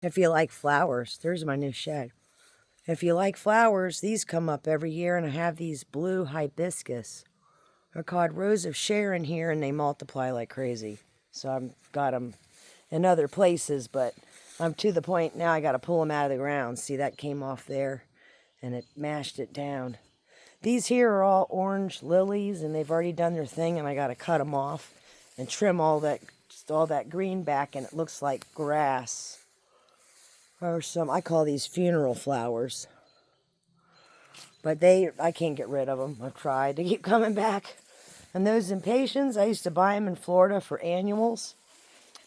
If you like flowers, there's my new shed. If you like flowers, these come up every year, and I have these blue hibiscus. They're called Rose of Sharon here, and they multiply like crazy. So I've got them in other places, but I'm to the point now I got to pull them out of the ground. See, that came off there, and it mashed it down. These here are all orange lilies, and they've already done their thing, and I got to cut them off and trim all that green back, and it looks like grass. Or I call these funeral flowers. But I can't get rid of them. I've tried to keep coming back. And those impatiens, I used to buy them in Florida for annuals.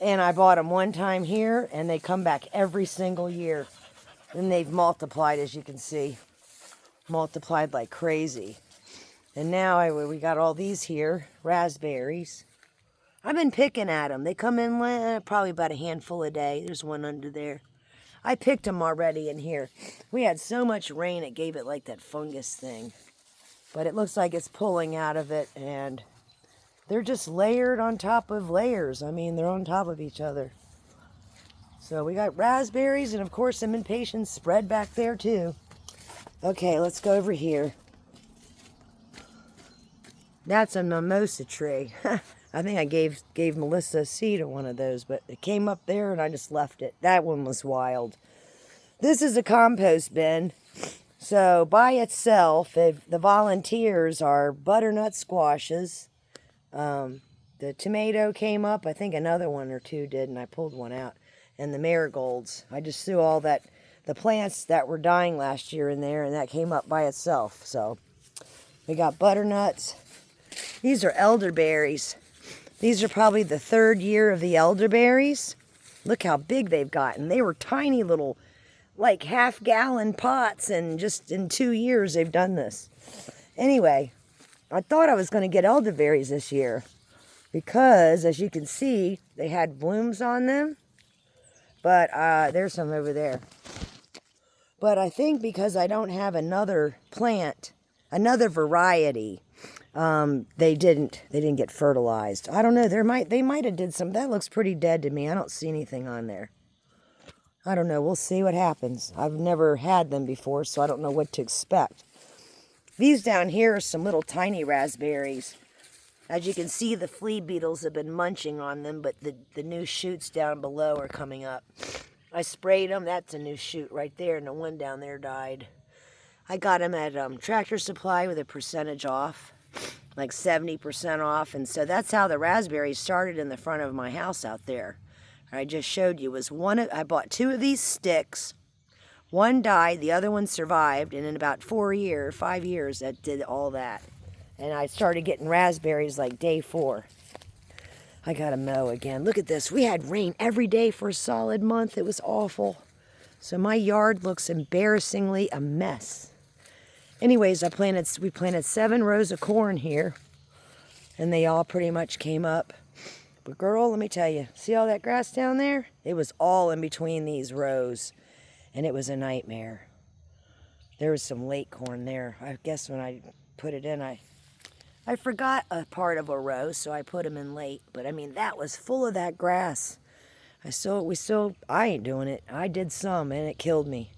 And I bought them one time here, and they come back every single year. And they've multiplied, as you can see. Multiplied like crazy. And now we got all these here, raspberries. I've been picking at them. They come in probably about a handful a day. There's one under there. I picked them already in here. We had so much rain, it gave it like that fungus thing. But it looks like it's pulling out of it, and they're just layered on top of layers. I mean, they're on top of each other. So we got raspberries, and of course some impatiens spread back there too. Okay, let's go over here. That's a mimosa tree. I think I gave Melissa a seed of one of those, but it came up there and I just left it. That one was wild. This is a compost bin. So by itself, the volunteers are butternut squashes. The tomato came up. I think another one or two did, and I pulled one out. And the marigolds. I just threw all the plants that were dying last year in there, and that came up by itself. So we got butternuts. These are elderberries. These are probably the third year of the elderberries. Look how big they've gotten. They were tiny little, like half-gallon pots, and just in 2 years they've done this. Anyway, I thought I was going to get elderberries this year because, as you can see, they had blooms on them. But there's some over there. But I think because I don't have another plant, another variety, they didn't get fertilized. I don't know. They might have did some. That looks pretty dead to me. I don't see anything on there. I don't know. We'll see what happens. I've never had them before, so I don't know what to expect. These down here are some little tiny raspberries. As you can see, the flea beetles have been munching on them, but the new shoots down below are coming up. I sprayed them. That's a new shoot right there, and the one down there died. I got them at Tractor Supply with a percentage off, like 70% off, and so that's how the raspberries started in the front of my house out there. I just showed you was I bought 2 of these sticks. One died, the other one survived, and in about 5 years, that did all that. And I started getting raspberries like day 4. I gotta mow again. Look at this. We had rain every day for a solid month. It was awful. So my yard looks embarrassingly a mess. Anyways, we planted 7 rows of corn here, and they all pretty much came up. But girl, let me tell you, see all that grass down there? It was all in between these rows, and it was a nightmare. There was some late corn there. I guess when I put it in, I forgot a part of a row, so I put them in late. But I mean, that was full of that grass. I ain't doing it. I did some, and it killed me.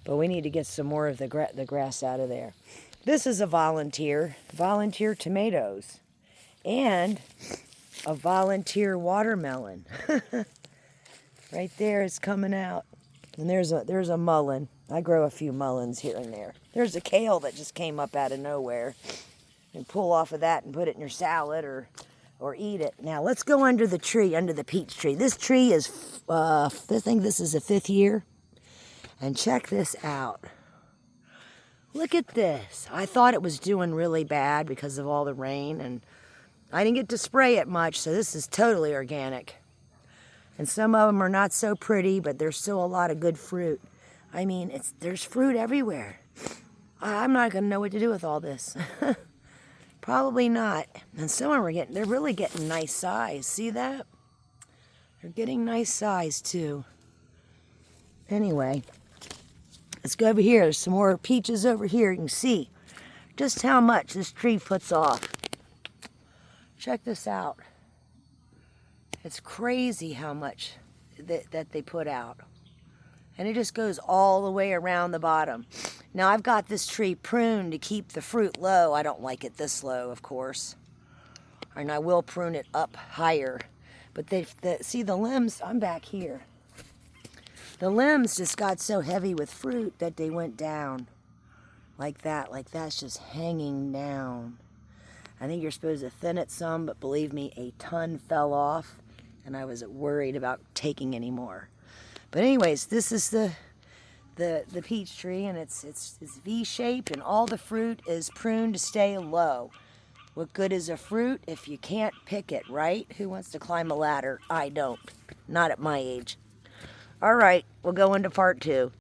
But we need to get some more of the grass out of there. This is a volunteer tomatoes, and a volunteer watermelon. Right there, it's coming out. And there's a mullein. I grow a few mulleins here and there. There's a kale that just came up out of nowhere. And pull off of that and put it in your salad or eat it. Now let's go under the tree, under the peach tree. This tree is, I think this is the 5th year. And check this out. Look at this. I thought it was doing really bad because of all the rain, and I didn't get to spray it much, so this is totally organic. And some of them are not so pretty, but there's still a lot of good fruit. I mean, there's fruit everywhere. I'm not going to know what to do with all this. Probably not. And some of them they're really getting nice size. See that? They're getting nice size too. Anyway, let's go over here. There's some more peaches over here. You can see just how much this tree puts off. Check this out. It's crazy how much that they put out. And it just goes all the way around the bottom. Now I've got this tree pruned to keep the fruit low. I don't like it this low, of course. And I will prune it up higher. But see the limbs, I'm back here. The limbs just got so heavy with fruit that they went down. Like that's just hanging down. I think you're supposed to thin it some, but believe me, a ton fell off. And I was worried about taking any more. But anyways, this is the peach tree, and it's V-shaped, and all the fruit is pruned to stay low. What good is a fruit if you can't pick it, right? Who wants to climb a ladder? I don't. Not at my age. All right, we'll go into part 2.